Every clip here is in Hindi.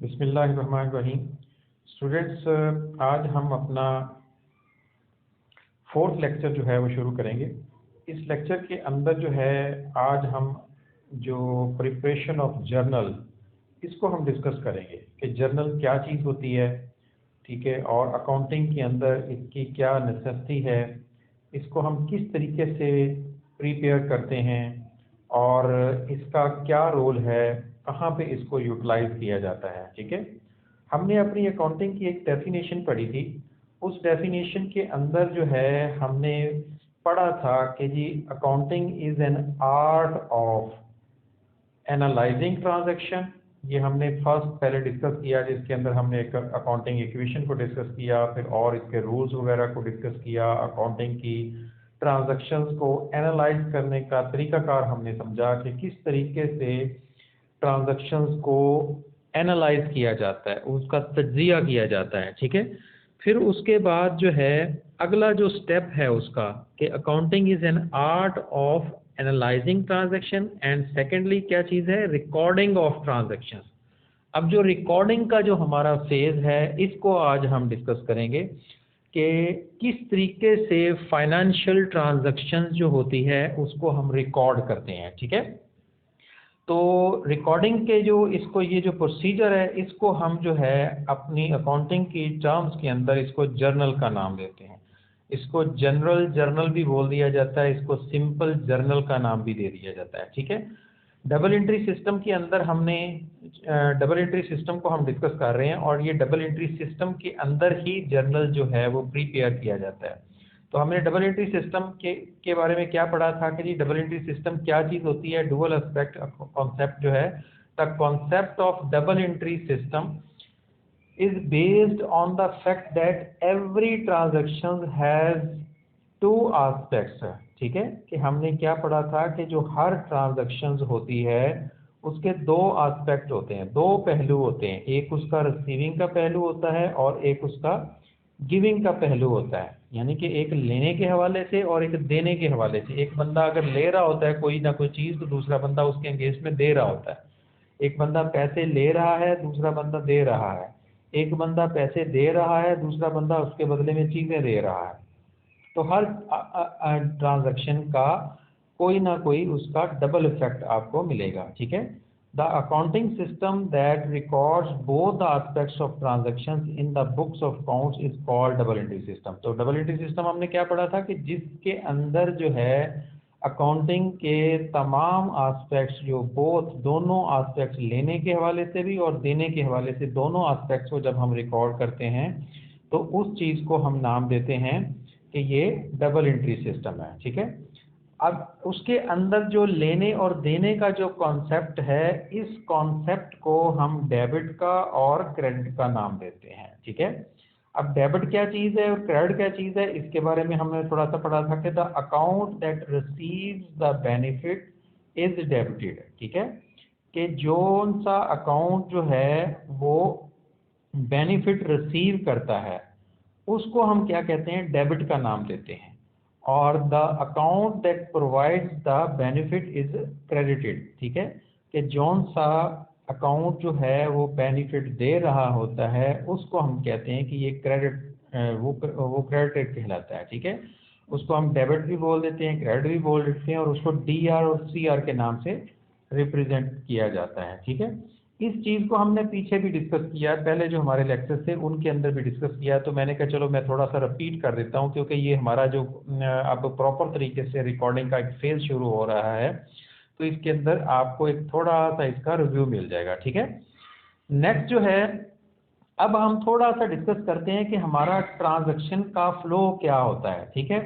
बिस्मिल्लाहिर्रहमानिर्रहीम। स्टूडेंट्स, आज हम अपना फोर्थ लेक्चर जो है वो शुरू करेंगे। इस लेक्चर के अंदर जो है आज हम जो प्रिपरेशन ऑफ जर्नल इसको हम डिस्कस करेंगे कि जर्नल क्या चीज़ होती है, ठीक है, और अकाउंटिंग के अंदर इसकी क्या नेसेसिटी है, इसको हम किस तरीके से प्रिपेयर करते हैं और इसका क्या रोल है, कहाँ पे इसको यूटिलाइज किया जाता है। ठीक है, हमने अपनी अकाउंटिंग की एक डेफिनेशन पढ़ी थी। उस डेफिनेशन के अंदर जो है हमने पढ़ा था कि जी accounting is an art of analysing transaction. ये हमने फर्स्ट पहले डिस्कस किया, जिसके अंदर हमने एक अकाउंटिंग इक्वेशन को डिस्कस किया, फिर और इसके रूल्स वगैरह को डिस्कस किया, अकाउंटिंग की ट्रांजैक्शंस को एनालाइज करने का तरीकाकार हमने समझा कि किस तरीके से ट्रांजैक्शंस को एनालाइज किया जाता है, उसका तज्जिया किया जाता है। ठीक है, फिर उसके बाद जो है अगला जो स्टेप है उसका कि accounting is an art of analysing transaction and secondly क्या चीज़ है, रिकॉर्डिंग ऑफ ट्रांजैक्शन। अब जो रिकॉर्डिंग का जो हमारा फेज है इसको आज हम डिस्कस करेंगे कि किस तरीके से फाइनेंशियल ट्रांजैक्शंस जो होती है उसको हम रिकॉर्ड करते हैं। ठीक है, तो रिकॉर्डिंग के जो इसको ये जो प्रोसीजर है इसको हम जो है अपनी अकाउंटिंग की टर्म्स के अंदर इसको जर्नल का नाम देते हैं। इसको जनरल जर्नल भी बोल दिया जाता है, इसको सिंपल जर्नल का नाम भी दे दिया जाता है। ठीक है, डबल एंट्री सिस्टम के अंदर हमने डबल एंट्री सिस्टम को हम डिस्कस कर रहे हैं और ये डबल एंट्री सिस्टम के अंदर ही जर्नल जो है वो प्रिपेयर किया जाता है। तो हमने डबल एंट्री सिस्टम के बारे में क्या पढ़ा था कि जी डबल एंट्री सिस्टम क्या चीज़ होती है। डुअल एस्पेक्ट कॉन्सेप्ट जो है, the concept of double entry system is based on the fact that every transaction has two aspects। ठीक है, कि हमने क्या पढ़ा था कि जो हर ट्रांजैक्शंस होती है उसके दो एस्पेक्ट होते हैं, दो पहलू होते हैं। एक उसका रिसीविंग का पहलू होता है और एक उसका गिविंग का पहलू होता है, यानी कि एक लेने के हवाले से और एक देने के हवाले से। एक बंदा अगर ले रहा होता है कोई ना कोई चीज़ तो दूसरा बंदा उसके अगेंस्ट में दे रहा होता है। एक बंदा पैसे ले रहा है, दूसरा बंदा दे रहा है। एक बंदा पैसे दे रहा है, दूसरा बंदा उसके बदले में चीज़ें दे रहा है। तो हर ट्रांजैक्शन का कोई ना कोई उसका डबल इफेक्ट आपको मिलेगा। ठीक है, the accounting system that records both the aspects of transactions in the books of accounts is called double entry system. तो डबल एंट्री सिस्टम हमने क्या पढ़ा था कि जिसके अंदर जो है अकाउंटिंग के तमाम एस्पेक्ट्स जो बोथ दोनों एस्पेक्ट्स लेने के हवाले से भी और देने के हवाले से दोनों एस्पेक्ट्स को जब हम रिकॉर्ड करते हैं तो उस चीज़ को हम नाम देते हैं कि ये डबल एंट्री सिस्टम है। ठीक है, अब उसके अंदर जो लेने और देने का जो कॉन्सेप्ट है, इस कॉन्सेप्ट को हम डेबिट का और क्रेडिट का नाम देते हैं। ठीक है, अब डेबिट क्या चीज़ है और क्रेडिट क्या चीज़ है इसके बारे में हमने थोड़ा सा पढ़ा था कि the account that receives the benefit is debited. ठीक है, कि जो सा अकाउंट जो है वो बेनिफिट रिसीव करता है उसको हम क्या कहते हैं, डेबिट का नाम देते हैं। और the account that provides the benefit is credited. ठीक है, कि जौन सा अकाउंट जो है वो बेनिफिट दे रहा होता है उसको हम कहते हैं कि ये क्रेडिट वो क्रेडिटेड कहलाता है। ठीक है, उसको हम डेबिट भी बोल देते हैं, क्रेडिट भी बोल देते हैं और उसको DR और CR के नाम से रिप्रेजेंट किया जाता है। ठीक है, इस चीज़ को हमने पीछे भी डिस्कस किया, पहले जो हमारे लेक्चर थे उनके अंदर भी डिस्कस किया। तो मैंने कहा चलो मैं थोड़ा सा रिपीट कर देता हूँ क्योंकि ये हमारा जो अब प्रॉपर तरीके से रिकॉर्डिंग का एक फेज शुरू हो रहा है तो इसके अंदर आपको एक थोड़ा सा इसका रिव्यू मिल जाएगा। ठीक है, नेक्स्ट जो है अब हम थोड़ा सा डिस्कस करते हैं कि हमारा ट्रांजैक्शन का फ्लो क्या होता है। ठीक है,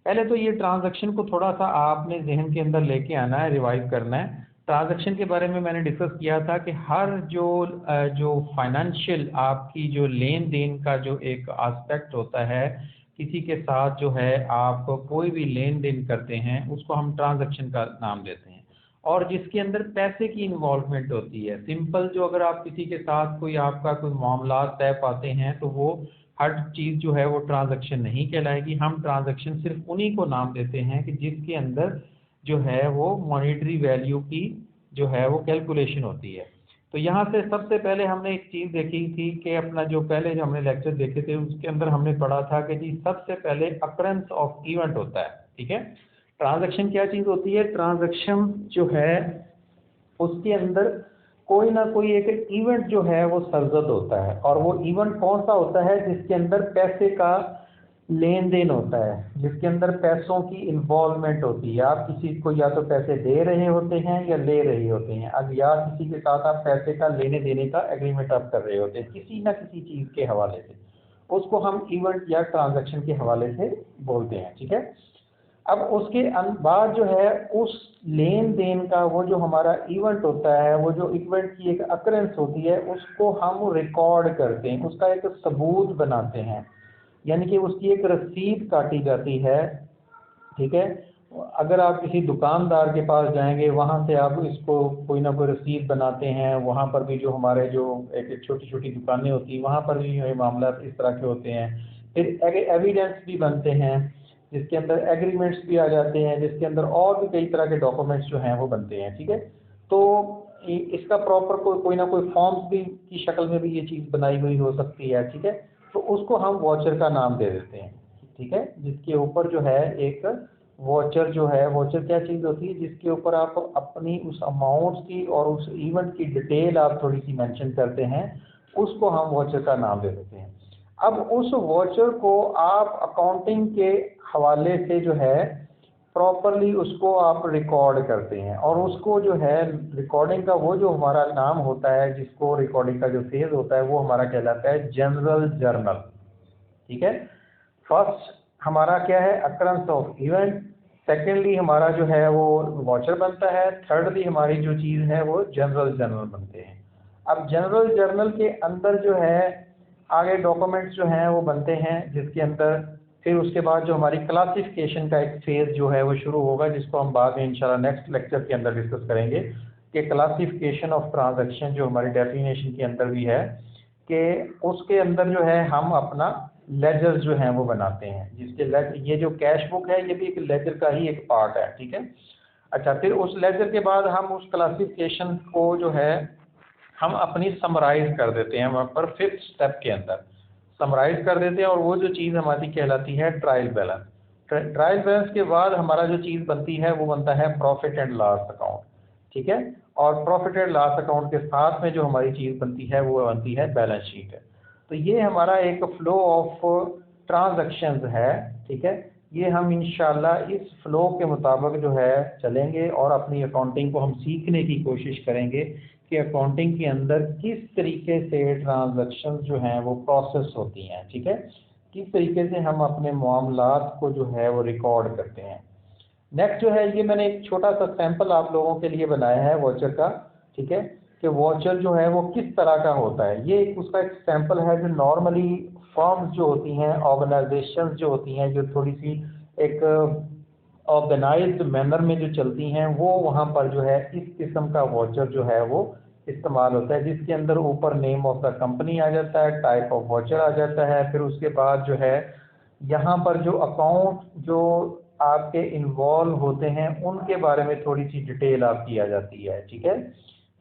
पहले तो ये ट्रांजैक्शन को थोड़ा सा आपने जहन के अंदर लेके आना है, रिवाइज करना है। ट्रांजैक्शन के बारे में मैंने डिस्कस किया था कि हर जो फाइनेंशियल आपकी जो लेन देन का जो एक एस्पेक्ट होता है, किसी के साथ जो है आप कोई भी लेन देन करते हैं उसको हम ट्रांजैक्शन का नाम देते हैं। और जिसके अंदर पैसे की इन्वॉल्वमेंट होती है, सिंपल जो अगर आप किसी के साथ कोई आपका कोई मामला तय पाते हैं तो वो हर चीज़ जो है वो ट्रांजैक्शन नहीं कहलाएगी। हम ट्रांजैक्शन सिर्फ उन्हीं को नाम देते हैं कि जिसके अंदर जो है वो मॉनेटरी वैल्यू की जो है वो कैलकुलेशन होती है। तो यहाँ से सबसे पहले हमने एक चीज़ देखी थी कि अपना जो पहले जो हमने लेक्चर देखे थे उसके अंदर हमने पढ़ा था कि जी सबसे पहले अकरेंस ऑफ इवेंट होता है, ठीक है। ट्रांजैक्शन क्या चीज़ होती है? ट्रांजैक्शन जो है उसके अंदर कोई ना कोई एक इवेंट जो है वो सरजद होता है, और वो इवेंट कौन सा होता है? जिसके अंदर पैसे का लेन देन होता है, जिसके अंदर पैसों की इन्वॉल्वमेंट होती है। आप किसी को या तो पैसे दे रहे होते हैं या ले रहे होते हैं, अब या किसी के साथ आप पैसे का लेने देने का एग्रीमेंट आप कर रहे होते हैं किसी ना किसी चीज़ के हवाले से, उसको हम इवेंट या ट्रांजैक्शन के हवाले से बोलते हैं, ठीक है। अब उसके बाद जो है उस लेन देन का वो जो हमारा इवेंट होता है, वो जो इवेंट की एक अकरेंस होती है, उसको हम रिकॉर्ड करते हैं, उसका एक सबूत बनाते हैं, यानी कि उसकी एक रसीद काटी जाती है, ठीक है। अगर आप किसी दुकानदार के पास जाएंगे, वहाँ से आप इसको कोई ना कोई रसीद बनाते हैं, वहाँ पर भी जो हमारे जो एक छोटी छोटी दुकानें होती हैं वहाँ पर भी ये मामला इस तरह के होते हैं। फिर एविडेंस भी बनते हैं, जिसके अंदर एग्रीमेंट्स भी आ जाते हैं, जिसके अंदर और भी कई तरह के डॉक्यूमेंट्स जो हैं वो बनते हैं, ठीक है। तो इसका प्रॉपर कोई ना कोई फॉर्म्स भी की शक्ल में भी ये चीज़ बनाई हुई हो सकती है, ठीक है। तो उसको हम वॉचर का नाम दे देते हैं, ठीक है। जिसके ऊपर जो है एक वॉचर जो है, वॉचर क्या चीज़ होती है? जिसके ऊपर आप अपनी उस अमाउंट की और उस इवेंट की डिटेल आप थोड़ी सी मेंशन करते हैं, उसको हम वॉचर का नाम दे देते हैं। अब उस वॉचर को आप अकाउंटिंग के हवाले से जो है प्रॉपरली उसको आप रिकॉर्ड करते हैं, और उसको जो है रिकॉर्डिंग का वो जो हमारा नाम होता है, जिसको रिकॉर्डिंग का जो फेज होता है वो हमारा कहलाता है जनरल जर्नल, ठीक है। फर्स्ट हमारा क्या है? Occurrence of event. सेकेंडली हमारा जो है वो वॉचर बनता है। थर्डली हमारी जो चीज़ है वो जनरल जर्नल बनते हैं। अब जनरल जर्नल के अंदर जो है आगे डॉक्यूमेंट्स जो हैं वो बनते हैं, जिसके अंदर फिर उसके बाद जो हमारी क्लासिफिकेशन का एक फेज़ जो है वो शुरू होगा, जिसको हम बाद में इंशाल्लाह नेक्स्ट लेक्चर के अंदर डिस्कस करेंगे कि क्लासिफिकेशन ऑफ ट्रांजैक्शन जो हमारी डेफिनेशन के अंदर भी है, कि उसके अंदर जो है हम अपना लेजर जो है वो बनाते हैं, जिसके ये जो कैश बुक है ये भी एक लेजर का ही एक पार्ट है, ठीक है। अच्छा, फिर उस लेजर के बाद हम उस क्लासिफिकेशन को जो है हम अपनी समराइज कर देते हैं वहाँ पर फिफ्थ स्टेप के अंदर समराइज कर देते हैं, और वो जो चीज़ हमारी कहलाती है ट्रायल बैलेंस। ट्रायल बैलेंस के बाद हमारा जो चीज़ बनती है वो बनता है प्रॉफिट एंड लॉस अकाउंट, ठीक है। और प्रॉफिट एंड लॉस अकाउंट के साथ में जो हमारी चीज़ बनती है वो बनती है बैलेंस शीट है। तो ये हमारा एक फ्लो ऑफ ट्रांजैक्शंस है, ठीक है। ये हम इंशाल्लाह इस फ्लो के मुताबिक जो है चलेंगे, और अपनी अकाउंटिंग को हम सीखने की कोशिश करेंगे कि अकाउंटिंग के अंदर किस तरीके से ट्रांजैक्शन जो हैं वो प्रोसेस होती हैं, ठीक है। किस तरीके से हम अपने मामलात को जो है वो रिकॉर्ड करते हैं। नेक्स्ट जो है ये मैंने एक छोटा सा सैंपल आप लोगों के लिए बनाया है वॉचर का, ठीक है, कि वॉचर जो है वो किस तरह का होता है। ये उसका एक सैंपल है जो नॉर्मली फर्म्स जो होती हैं, ऑर्गेनाइजेशंस जो होती हैं, जो थोड़ी सी एक ऑर्गेनाइज्ड मैनर में जो चलती हैं, वो वहाँ पर जो है इस किस्म का वॉचर जो है वो इस्तेमाल होता है, जिसके अंदर ऊपर नेम ऑफ द कंपनी आ जाता है, टाइप ऑफ वॉचर आ जाता है, फिर उसके बाद जो है यहाँ पर जो अकाउंट जो आपके इन्वॉल्व होते हैं उनके बारे में थोड़ी सी डिटेल आपकी आ जाती है, ठीक है।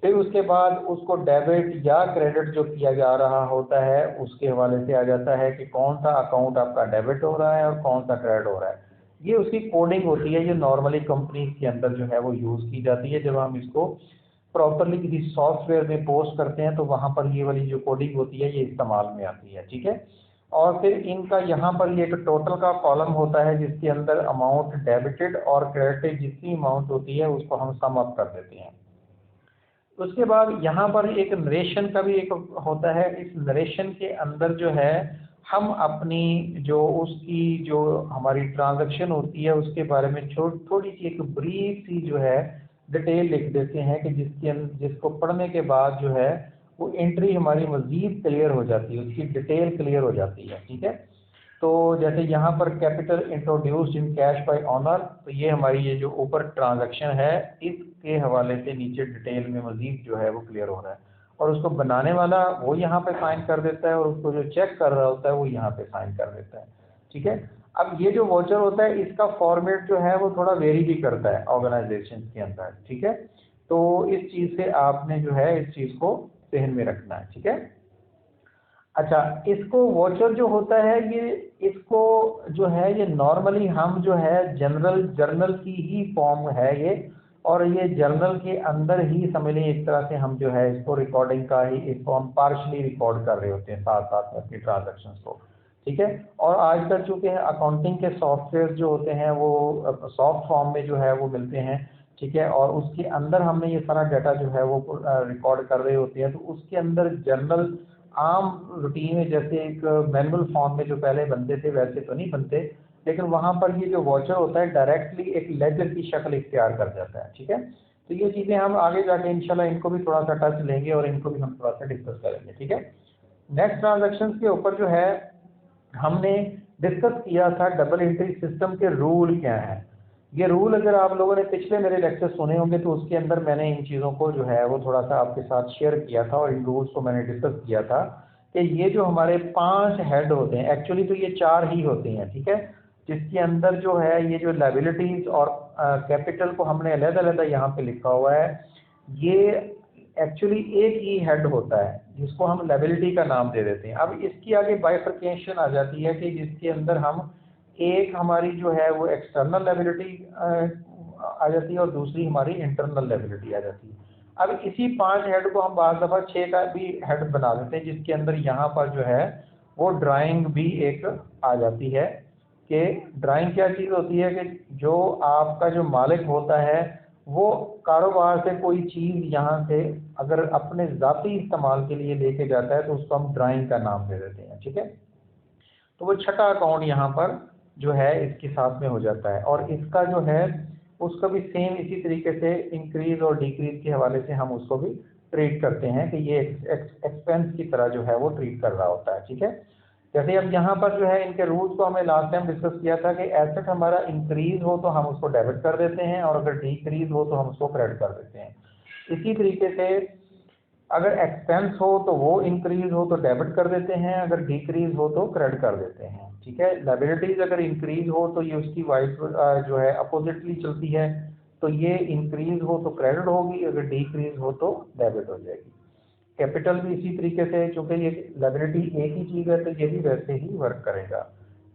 फिर उसके बाद उसको डेबिट या क्रेडिट जो किया जा रहा होता है उसके हवाले से आ जाता है कि कौन सा अकाउंट आपका डेबिट हो रहा है और कौन सा क्रेडिट हो रहा है। ये उसकी कोडिंग होती है, ये नॉर्मली कंपनी के अंदर जो है वो यूज़ की जाती है। जब हम इसको प्रॉपरली किसी सॉफ्टवेयर में पोस्ट करते हैं तो वहाँ पर ये वाली जो कोडिंग होती है ये इस्तेमाल में आती है, ठीक है। और फिर इनका यहाँ पर ये एक टोटल का कॉलम होता है, जिसके अंदर अमाउंट डेबिटेड और क्रेडिटेड जितनी अमाउंट होती है उसको हम सम अप कर देते हैं। उसके बाद यहाँ पर एक नरेशन का भी एक होता है। इस नरेशन के अंदर जो है हम अपनी जो उसकी जो हमारी ट्रांजैक्शन होती है उसके बारे में थोड़ी सी एक ब्रीफ सी जो है डिटेल लिख देते हैं, कि जिसको पढ़ने के बाद जो है वो एंट्री हमारी मज़ीद क्लियर हो जाती है, उसकी डिटेल क्लियर हो जाती है, ठीक है। तो जैसे यहाँ पर capital introduced in cash by honour, तो ये हमारी ये जो ऊपर ट्रांजैक्शन है इसके हवाले से नीचे डिटेल में मजीद जो है वो क्लियर हो रहा है, और उसको बनाने वाला वो यहाँ पे साइन कर देता है, और उसको जो चेक कर रहा होता है वो यहाँ पे साइन कर देता है, ठीक है। अब ये जो वॉचर होता है इसका फॉर्मेट जो है वो थोड़ा वेरी भी करता है ऑर्गेनाइजेशन के अंदर, ठीक है। तो इस चीज़ से आपने जो है इस चीज़ को ध्यान में रखना है, ठीक है। अच्छा, इसको वॉचर जो होता है ये, इसको जो है ये नॉर्मली हम जो है जर्नल की ही फॉर्म है ये, और ये जर्नल के अंदर ही समझ लीजिए एक तरह से हम जो है इसको रिकॉर्डिंग का ही इसको हम पार्शली रिकॉर्ड कर रहे होते हैं साथ साथ में अपनी ट्रांजैक्शंस को, ठीक है। और आजकल चूंकि अकाउंटिंग के सॉफ्टवेयर जो होते हैं वो सॉफ्ट फॉर्म में जो है वो मिलते हैं, ठीक है, और उसके अंदर हमने ये सारा डाटा जो है वो रिकॉर्ड कर रहे होते हैं, तो उसके अंदर जर्नल आम रूटीन में जैसे एक मैनुअल फॉर्म में जो पहले बनते थे वैसे तो नहीं बनते, लेकिन वहाँ पर ये जो वॉचर होता है डायरेक्टली एक लेजर की शक्ल इख्तियार कर जाता है, ठीक है। तो ये चीज़ें हम आगे जाके इंशाल्लाह इनको भी थोड़ा सा टच लेंगे और इनको भी हम थोड़ा सा डिस्कस करेंगे, ठीक है। नेक्स्ट ट्रांजेक्शन के ऊपर जो है हमने डिस्कस किया था डबल एंट्री सिस्टम के रूल क्या है। ये रूल अगर आप लोगों ने पिछले मेरे लेक्चर सुने होंगे तो उसके अंदर मैंने इन चीज़ों को जो है वो थोड़ा सा आपके साथ शेयर किया था और इन रूल्स को मैंने डिस्कस किया था कि ये जो हमारे 5 हेड होते हैं, एक्चुअली तो ये 4 ही होते हैं, ठीक है, जिसके अंदर जो है ये जो लायबिलिटीज और कैपिटल को हमने अलग-अलग यहाँ पे लिखा हुआ है, ये एक्चुअली एक ही हेड होता है जिसको हम लायबिलिटी का नाम दे देते हैं। अब इसकी आगे बाइफर्केशन आ जाती है कि जिसके अंदर हम एक हमारी जो है वो एक्सटर्नल लायबिलिटी आ जाती है और दूसरी हमारी इंटरनल लायबिलिटी आ जाती है। अब इसी 5 हेड को हम बार दफ़ा 6 का भी हेड बना देते हैं, जिसके अंदर यहाँ पर जो है वो ड्राइंग भी एक आ जाती है कि ड्राइंग क्या चीज़ होती है कि जो आपका जो मालिक होता है वो कारोबार से कोई चीज़ यहाँ से अगर अपने ज़ाती इस्तेमाल के लिए लेके जाता है तो उसको हम ड्राइंग का नाम दे देते हैं, ठीक है। तो वो छठा अकाउंट यहाँ पर जो है इसके साथ में हो जाता है, और इसका जो है उसका भी सेम इसी तरीके से इंक्रीज और डिक्रीज के हवाले से हम उसको भी ट्रीट करते हैं कि ये एक्सपेंस की तरह जो है वो ट्रीट कर रहा होता है, ठीक है। जैसे अब यहाँ पर जो है इनके रूल्स को हमें लास्ट टाइम डिस्कस किया था कि एसेट हमारा इंक्रीज हो तो हम उसको डेबिट कर देते हैं और अगर डिक्रीज हो तो हम उसको क्रेडिट कर देते हैं। इसी तरीके से अगर एक्सपेंस हो तो वो इंक्रीज हो तो डेबिट कर देते हैं, अगर डिक्रीज हो तो क्रेडिट कर देते हैं, ठीक है। लायबिलिटीज अगर इंक्रीज हो तो ये उसकी वाइस जो है अपोजिटली चलती है, तो ये इंक्रीज हो तो क्रेडिट होगी, अगर डिक्रीज हो तो डेबिट हो जाएगी। कैपिटल भी इसी तरीके से, चूंकि ये लायबिलिटी एक ही चीज़ है तो ये भी वैसे ही वर्क करेगा।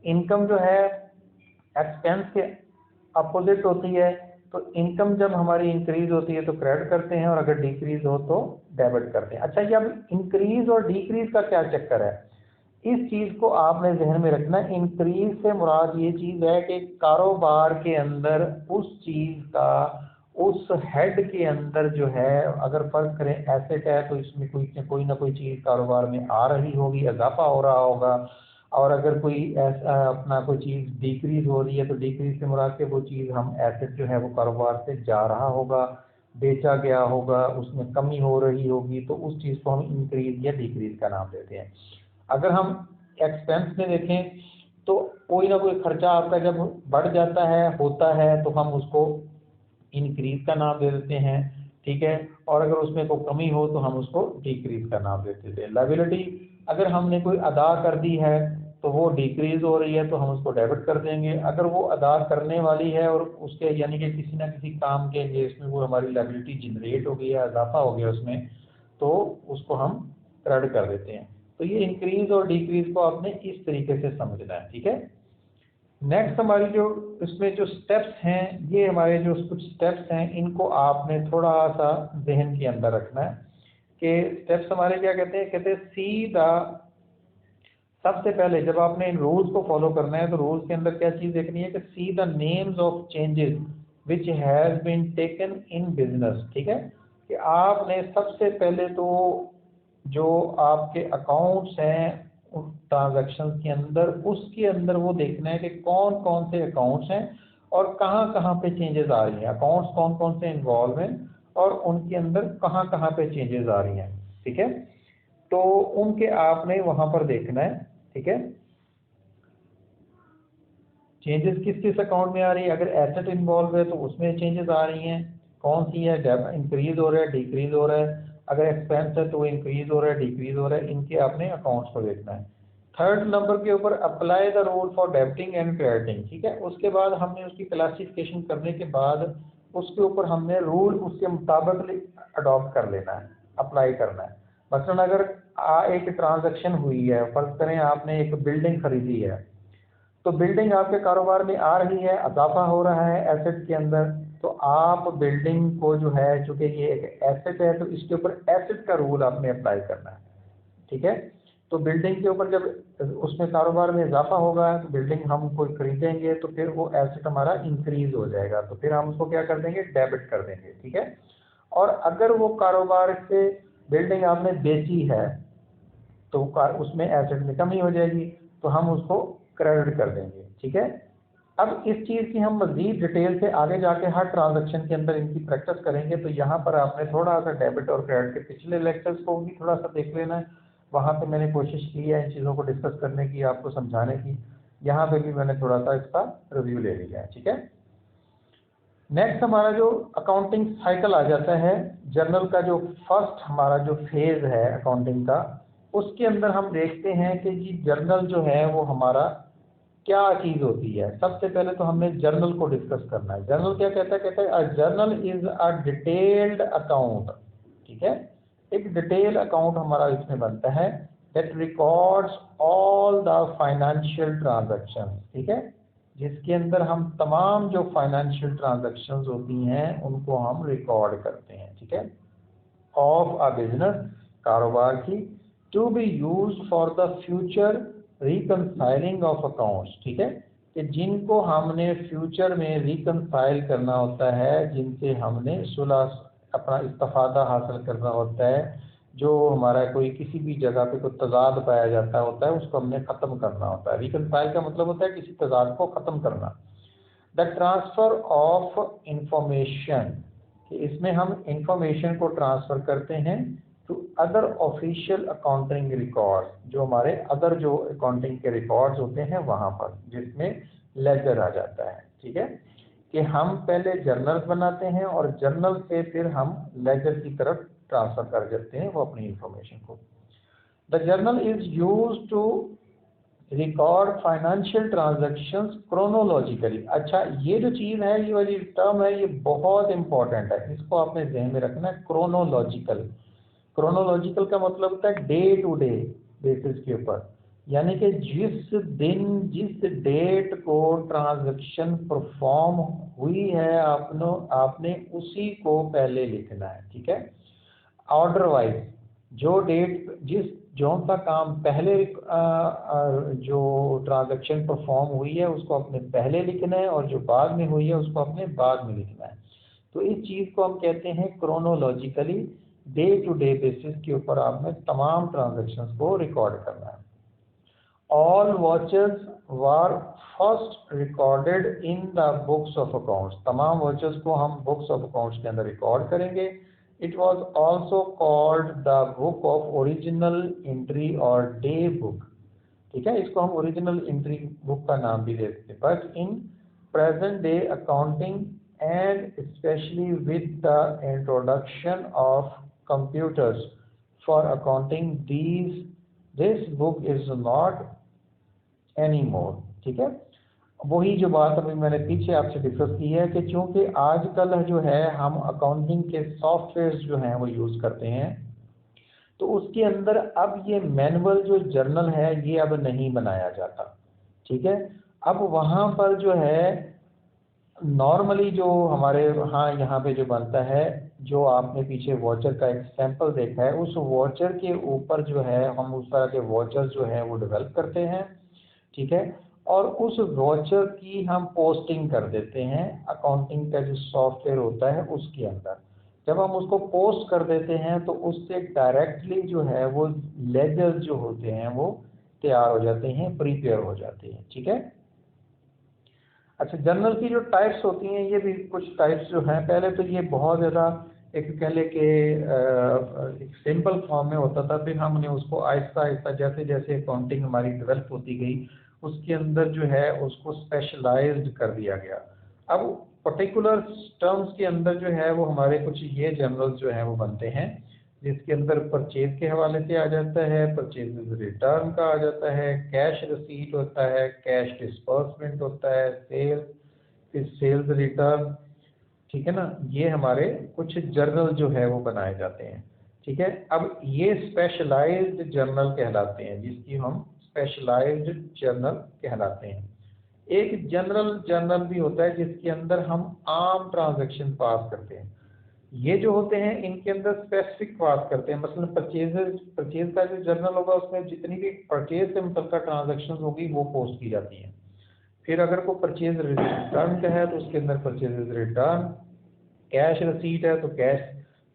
इनकम जो है एक्सपेंस के अपोजिट होती है, तो इनकम जब हमारी इंक्रीज होती है तो क्रेडिट करते हैं और अगर डिक्रीज हो तो डेबिट करते हैं। अच्छा, ये अब इंक्रीज और डिक्रीज का क्या चक्कर है, इस चीज़ को आपने जहन में रखना। इंक्रीज से मुराद ये चीज़ है कि कारोबार के अंदर उस चीज़ का उस हेड के अंदर जो है अगर फर्ज करें एसेट है तो इसमें कोई ना कोई चीज़ कारोबार में आ रही होगी, इजाफा हो रहा होगा, और अगर कोई अपना कोई चीज़ डिक्रीज हो रही है तो डिक्रीज से मुराद के वो चीज़ हम एसेट जो है वो कारोबार से जा रहा होगा, बेचा गया होगा, उसमें कमी हो रही होगी, तो उस चीज़ को हम इंक्रीज या डिक्रीज का नाम देते हैं। अगर हम एक्सपेंस में देखें तो कोई ना कोई खर्चा आपका जब बढ़ जाता है होता है तो हम उसको इंक्रीज का नाम दे देते हैं, ठीक है, और अगर उसमें कोई कमी हो तो हम उसको डिक्रीज का नाम दे देते हैं। लायबिलिटी अगर हमने कोई अदा कर दी है तो वो डिक्रीज हो रही है तो हम उसको डेबिट कर देंगे, अगर वो अदा करने वाली है और उसके यानी कि किसी ना किसी काम के लिए इसमें वो हमारी लायबिलिटी जनरेट हो गई है, इजाफा हो गया उसमें, तो उसको हम क्रेडिट कर देते हैं। तो ये इंक्रीज और डिक्रीज को आपने इस तरीके से समझना है, ठीक है। नेक्स्ट हमारी जो इसमें जो स्टेप्स हैं, ये हमारे जो कुछ स्टेप्स हैं इनको आपने थोड़ा सा जहन के अंदर रखना है कि स्टेप्स हमारे क्या कहते हैं, कहते हैं सीधा सबसे पहले जब आपने इन रूल्स को फॉलो करना है तो रूल्स के अंदर क्या चीज़ देखनी है कि see the names of changes which has been taken in business, ठीक है, कि आपने सबसे पहले तो जो आपके अकाउंट्स हैं ट्रांजैक्शन के अंदर उसके अंदर वो देखना है कि कौन कौन से अकाउंट्स हैं और कहाँ कहाँ पे चेंजेस आ रही हैं, अकाउंट्स कौन कौन से इन्वॉल्व हैं और उनके अंदर कहाँ कहाँ पे चेंजेस आ रही हैं, ठीक है। तो उनके आपने वहाँ पर देखना है, ठीक है, चेंजेस किस किस अकाउंट में आ रही है। अगर एसेट इन्वॉल्व है तो उसमें चेंजेस आ रही हैं, कौन सी है, इंक्रीज हो रहा है डिक्रीज हो रहा है, अगर एक्सपेंस है तो वो इंक्रीज हो रहा है डिक्रीज हो रहा है, इनके आपने अकाउंट्स को देखना है। थर्ड नंबर के ऊपर apply the rule for debiting and crediting, ठीक है, उसके बाद हमने उसकी क्लासिफिकेशन करने के बाद उसके ऊपर हमने रूल उसके मुताबिक अडॉप्ट कर लेना है, अप्लाई करना है। मसलन अगर एक ट्रांजैक्शन हुई है, फर्ज करें आपने एक बिल्डिंग खरीदी है, तो बिल्डिंग आपके कारोबार में आ रही है, इजाफा हो रहा है एसेट के अंदर, तो आप बिल्डिंग को जो है, चूंकि ये एक एसेट है तो इसके ऊपर एसेट का रूल आपने अप्लाई करना है, ठीक है। तो बिल्डिंग के ऊपर जब उसमें कारोबार में इजाफा होगा, तो बिल्डिंग हम कोई खरीदेंगे तो फिर वो एसेट हमारा इंक्रीज हो जाएगा, तो फिर हम उसको क्या कर देंगे, डेबिट कर देंगे, ठीक है। और अगर वो कारोबार से बिल्डिंग आपने बेची है तो उसमें एसेट में कमी हो जाएगी, तो हम उसको क्रेडिट कर देंगे, ठीक है। अब इस चीज़ की हम मज़ीद डिटेल से आगे जाके हर ट्रांजैक्शन के अंदर इनकी प्रैक्टिस करेंगे, तो यहाँ पर आपने थोड़ा सा डेबिट और क्रेडिट के पिछले लेक्चर्स को भी थोड़ा सा देख लेना है। वहाँ पे मैंने कोशिश की है इन चीज़ों को डिस्कस करने की, आपको समझाने की। यहाँ पे भी मैंने थोड़ा सा इसका रिव्यू ले लिया है, ठीक है। नेक्स्ट हमारा जो अकाउंटिंग साइकिल आ जाता है, जर्नल का जो फर्स्ट हमारा जो फेज़ है अकाउंटिंग का, उसके अंदर हम देखते हैं कि जी जर्नल जो है वो हमारा क्या चीज़ होती है। सबसे पहले तो हमने जर्नल को डिस्कस करना है। जर्नल क्या कहता है, कहता है a journal is a detailed account, ठीक है। एक डिटेल अकाउंट हमारा इसमें बनता है, that records all the financial transaction, ठीक है, जिसके अंदर हम तमाम जो फाइनेंशियल ट्रांजैक्शंस होती हैं उनको हम रिकॉर्ड करते हैं, ठीक है, ऑफ अ बिजनेस, कारोबार की, to be use for the future reconciling of accounts, ठीक है, कि जिनको हमने फ्यूचर में रिकनसाइल करना होता है, जिनसे हमने सुलह अपना इस्तिफादा हासिल करना होता है, जो हमारा कोई किसी भी जगह पे कोई तजाद पाया जाता होता है उसको हमने ख़त्म करना होता है। रिकनसाइल का मतलब होता है किसी तजाद को ख़त्म करना। द ट्रांसफ़र ऑफ इंफॉर्मेशन, कि इसमें हम इंफॉर्मेशन को ट्रांसफ़र करते हैं to other official accounting record, जो हमारे अदर जो अकाउंटिंग के रिकॉर्ड्स होते हैं वहाँ पर, जिसमें लेजर आ जाता है, ठीक है, कि हम पहले जर्नल बनाते हैं और जर्नल से फिर हम लेजर की तरफ ट्रांसफ़र कर देते हैं वो अपनी इंफॉर्मेशन को। The journal is use to record financial transactions chronologically. अच्छा, ये जो चीज़ है, ये वाली टर्म है, ये बहुत इंपॉर्टेंट है, इसको आपने ध्यान में रखना है। क्रोनोलॉजिकल, क्रोनोलॉजिकल का मतलब होता है डे टू डे बेसिस के ऊपर, यानी कि जिस दिन जिस डेट को ट्रांजैक्शन परफॉर्म हुई है आपने उसी को पहले लिखना है, ठीक है। ऑर्डर वाइज, जो डेट जिस जौन सा काम पहले जो ट्रांजैक्शन परफॉर्म हुई है उसको अपने पहले लिखना है, और जो बाद में हुई है उसको अपने बाद में लिखना है। तो इस चीज़ को हम कहते हैं chronologically, day to day basis के ऊपर आपने तमाम ट्रांजैक्शंस को रिकॉर्ड करना है। All vouchers were first recorded in the books of accounts, तमाम वॉचर्स को हम बुक्स ऑफ अकाउंट्स के अंदर रिकॉर्ड करेंगे। It was also called the book of original entry और डे बुक, ठीक है, इसको हम ओरिजिनल एंट्री बुक का नाम भी दे देते हैं। But in present day accounting and specially with the introduction of computers for accounting this book is not any more, ठीक है। वही जो बात अभी मैंने पीछे आपसे डिस्कस की है कि चूंकि आजकल जो है हम अकाउंटिंग के सॉफ्टवेयर जो हैं वो यूज़ करते हैं, तो उसके अंदर अब ये मैनुअल जो जर्नल है ये अब नहीं बनाया जाता, ठीक है। अब वहाँ पर जो है नॉर्मली जो हमारे यहाँ पे जो बनता है, जो आपने पीछे वॉचर का एक सैंपल देखा है, उस वॉचर के ऊपर जो है हम उस तरह के वॉचर जो है वो डेवलप करते हैं, ठीक है, और उस वॉचर की हम पोस्टिंग कर देते हैं अकाउंटिंग का जो सॉफ्टवेयर होता है उसके अंदर। जब हम उसको पोस्ट कर देते हैं तो उससे डायरेक्टली जो है वो लेजर जो होते हैं वो तैयार हो जाते हैं, प्रिपेयर हो जाते हैं, ठीक है। अच्छा, जर्नल की जो टाइप्स होती हैं, ये भी कुछ टाइप्स जो हैं, पहले तो ये बहुत ज़्यादा एक कह ले के एक सिंपल फॉर्म में होता था, फिर हमने उसको आहिस्ता आहिस्ता जैसे जैसे अकाउंटिंग हमारी डेवलप होती गई उसके अंदर जो है उसको स्पेशलाइज्ड कर दिया गया। अब पर्टिकुलर टर्म्स के अंदर जो है वो हमारे कुछ ये जर्नल्स जो हैं वो बनते हैं, जिसके अंदर परचेज के हवाले से आ जाता है, परचेज रिटर्न का आ जाता है, कैश रिसीट होता है, कैश डिस्बर्समेंट होता है, सेल्स, फिर सेल्स रिटर्न, ठीक है ना। ये हमारे कुछ जर्नल जो है वो बनाए जाते हैं, ठीक है। अब ये स्पेशलाइज्ड जर्नल कहलाते हैं, जिसकी हम स्पेशलाइज्ड जर्नल कहलाते हैं। एक जनरल जर्नल भी होता है जिसके अंदर हम आम ट्रांजैक्शन पास करते हैं। ये जो होते हैं इनके अंदर स्पेसिफिक पास करते हैं, मतलब परचेज का जो जर्नल होगा उसमें जितनी भी परचेज से मुतल्लिका ट्रांजैक्शन होगी वो पोस्ट की जाती हैं। फिर अगर कोई परचेज रिटर्न का है तो उसके अंदर परचेज रिटर्न, कैश रसीट है तो कैश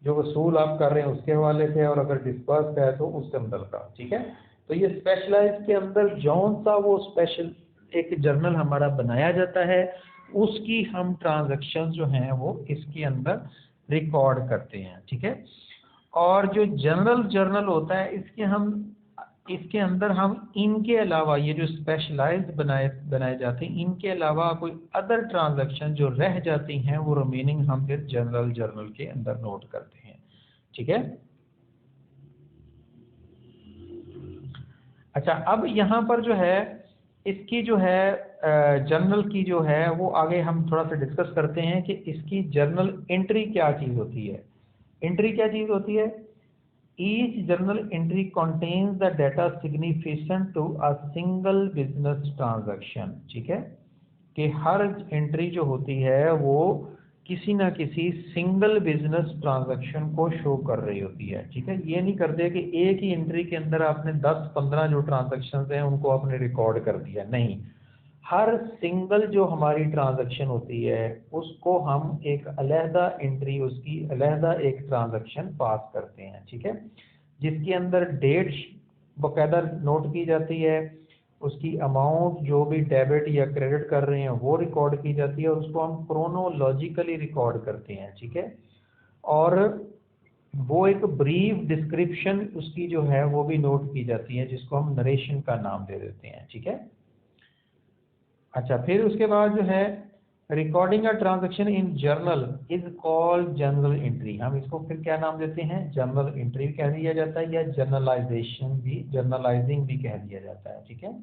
जो वसूल आप कर रहे हैं उसके हवाले से, और अगर डिस्पर्स है तो उससे मुतल्लिका, ठीक है। तो ये स्पेशलाइज के अंदर जौन सा वो स्पेशल एक जर्नल हमारा बनाया जाता है उसकी हम ट्रांजैक्शन जो हैं वो इसके अंदर रिकॉर्ड करते हैं, ठीक है। और जो जनरल जर्नल होता है इसके अंदर हम इनके अलावा ये जो स्पेशलाइज्ड बनाए जाते हैं इनके अलावा कोई अदर ट्रांजैक्शन जो रह जाती हैं वो रिमेनिंग हम फिर जनरल जर्नल के अंदर नोट करते हैं, ठीक है। अच्छा, अब यहाँ पर जो है इसकी जो है जर्नल की जो है वो आगे हम थोड़ा सा डिस्कस करते हैं कि इसकी जर्नल एंट्री क्या चीज़ होती है। एंट्री क्या चीज़ होती है? Each journal entry contains the data significant to a single business transaction, ठीक है। कि हर एंट्री जो होती है वो किसी ना किसी सिंगल बिजनेस ट्रांजैक्शन को शो कर रही होती है, ठीक है। ये नहीं करते कि एक ही एंट्री के अंदर आपने 10-15 जो ट्रांजैक्शन हैं उनको आपने रिकॉर्ड कर दिया, नहीं। हर सिंगल जो हमारी ट्रांजैक्शन होती है उसको हम एक अलहदा एंट्री, उसकी अलहदा एक ट्रांजैक्शन पास करते हैं, ठीक है। जिसके अंदर डेट बाकायदा नोट की जाती है, उसकी अमाउंट जो भी डेबिट या क्रेडिट कर रहे हैं वो रिकॉर्ड की जाती है, और उसको हम क्रोनोलॉजिकली रिकॉर्ड करते हैं, ठीक है। और वो एक ब्रीफ डिस्क्रिप्शन उसकी जो है वो भी नोट की जाती है, जिसको हम नरेशन का नाम दे देते हैं, ठीक है। अच्छा, फिर उसके बाद जो है recording a transaction in journal is called journal entry. हम इसको फिर क्या नाम देते हैं? जर्नल एंट्री कह दिया जाता है, या जर्नलाइजिंग भी कह दिया जाता है, ठीक है।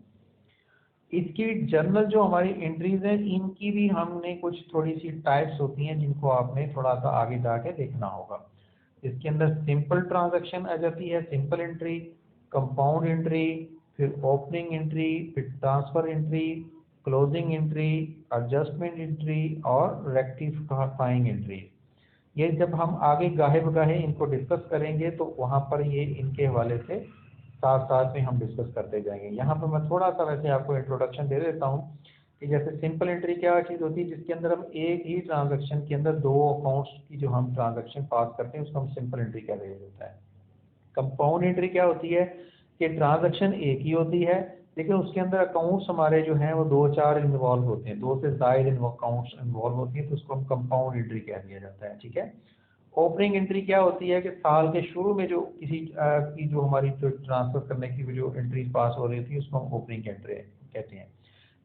इसकी जर्नल जो हमारी एंट्रीज हैं इनकी भी हमने कुछ थोड़ी सी टाइप्स होती हैं जिनको आपने थोड़ा सा आगे जाके देखना होगा। इसके अंदर सिंपल ट्रांजैक्शन आ जाती है, सिंपल एंट्री, कंपाउंड एंट्री, फिर ओपनिंग एंट्री, फिर transfer entry, closing entry, adjustment entry और रेक्टिफाइंग एंट्री। ये जब हम आगे गाहे बगाहे इनको डिस्कस करेंगे तो वहाँ पर ये इनके हवाले से साथ साथ में हम डिस्कस करते जाएंगे। यहाँ पर मैं थोड़ा सा वैसे आपको इंट्रोडक्शन दे देता हूँ कि जैसे सिंपल एंट्री क्या चीज़ होती है, जिसके अंदर हम एक ही ट्रांजैक्शन के अंदर दो अकाउंट्स की जो हम ट्रांजैक्शन पास करते हैं उसको हम सिंपल एंट्री कह दिया जाता है। कंपाउंड एंट्री क्या होती है कि ट्रांजैक्शन एक ही होती है लेकिन उसके अंदर अकाउंट्स हमारे जो हैं वो 2-4 इन्वॉल्व होते हैं, 2 से ज़ायद अकाउंट्स इन्वॉल्व होती हैं, तो उसको हम कंपाउंड एंट्री कह दिया जाता है, ठीक है। ओपनिंग एंट्री क्या होती है कि साल के शुरू में जो किसी की जो हमारी जो ट्रांसफर करने की जो एंट्रीज पास हो रही थी उसको हम ओपनिंग एंट्री कहते हैं।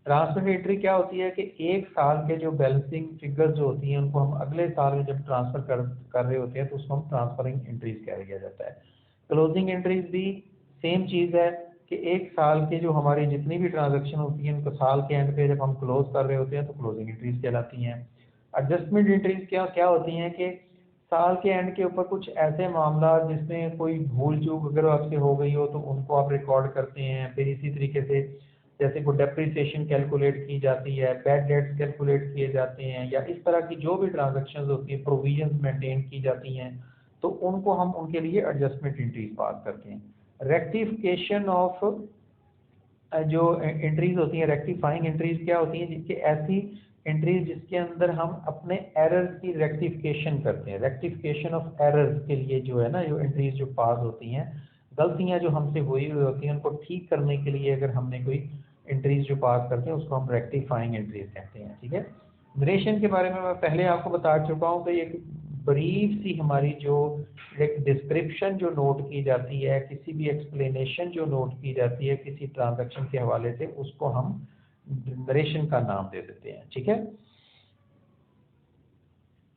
ट्रांसफर एंट्री क्या होती है कि एक साल के जो बैलेंसिंग फिगर्स जो होती हैं उनको हम अगले साल में जब ट्रांसफर कर रहे होते हैं तो उसको हम ट्रांसफरिंग एंट्रीज कह दिया जाता है। क्लोजिंग एंट्रीज भी सेम चीज़ है कि एक साल के जो हमारी जितनी भी ट्रांजैक्शन होती हैं उनको साल के एंड पे जब हम क्लोज कर रहे होते हैं तो क्लोजिंग एंट्रीज कहलाती हैं। एडजस्टमेंट एंट्रीज क्या क्या होती हैं कि साल के एंड के ऊपर कुछ ऐसे मामला जिसमें कोई भूल चूक अगर आपसे हो गई हो तो उनको आप रिकॉर्ड करते हैं। फिर इसी तरीके से जैसे को डेप्रिसिएशन कैलकुलेट की जाती है, बैड डेट्स कैलकुलेट किए जाते हैं, या इस तरह की जो भी ट्रांजैक्शंस होती हैं, प्रोविजंस मेंटेन की जाती हैं, तो उनको हम उनके लिए एडजस्टमेंट एंट्रीज पास करते हैं। रेक्टिफिकेशन ऑफ जो एंट्रीज होती हैं, रेक्टिफाइंग एंट्रीज क्या होती हैं? जिसके ऐसी एंट्रीज जिसके अंदर हम अपने एरर्स की रेक्टिफिकेशन करते हैं। रेक्टिफिकेशन ऑफ एरर्स के लिए जो है ना, जो एंट्रीज जो पास होती हैं, गलतियां जो हमसे हुई हुई होती हैं उनको ठीक करने के लिए अगर हमने कोई एंट्रीज जो पास करते हैं उसको हम रेक्टिफाइंग एंट्रीज कहते हैं, ठीक है। नरेशन के बारे में मैं पहले आपको बता चुका हूँ कि एक ब्रीफ सी हमारी जो एक डिस्क्रिप्शन जो नोट की जाती है, किसी भी एक्सप्लेनेशन जो नोट की जाती है किसी ट्रांजैक्शन के हवाले से, उसको हम नरेशन का नाम दे देते हैं, ठीक है।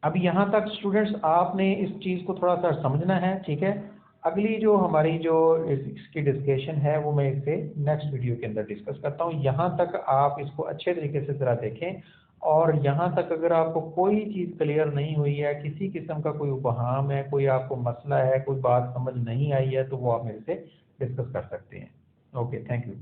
अब यहाँ तक स्टूडेंट्स आपने इस चीज़ को थोड़ा सा समझना है, ठीक है। अगली जो हमारी जो इसकी डिस्कशन है वो मैं इसे नेक्स्ट वीडियो के अंदर डिस्कस करता हूँ। यहाँ तक आप इसको अच्छे तरीके से ज़रा देखें। और यहाँ तक अगर आपको कोई चीज़ क्लियर नहीं हुई है, किसी किस्म का कोई उपहाम है, कोई आपको मसला है, कोई बात समझ नहीं आई है, तो वो आप मेरे से डिस्कस कर सकते हैं। Okay, thank you.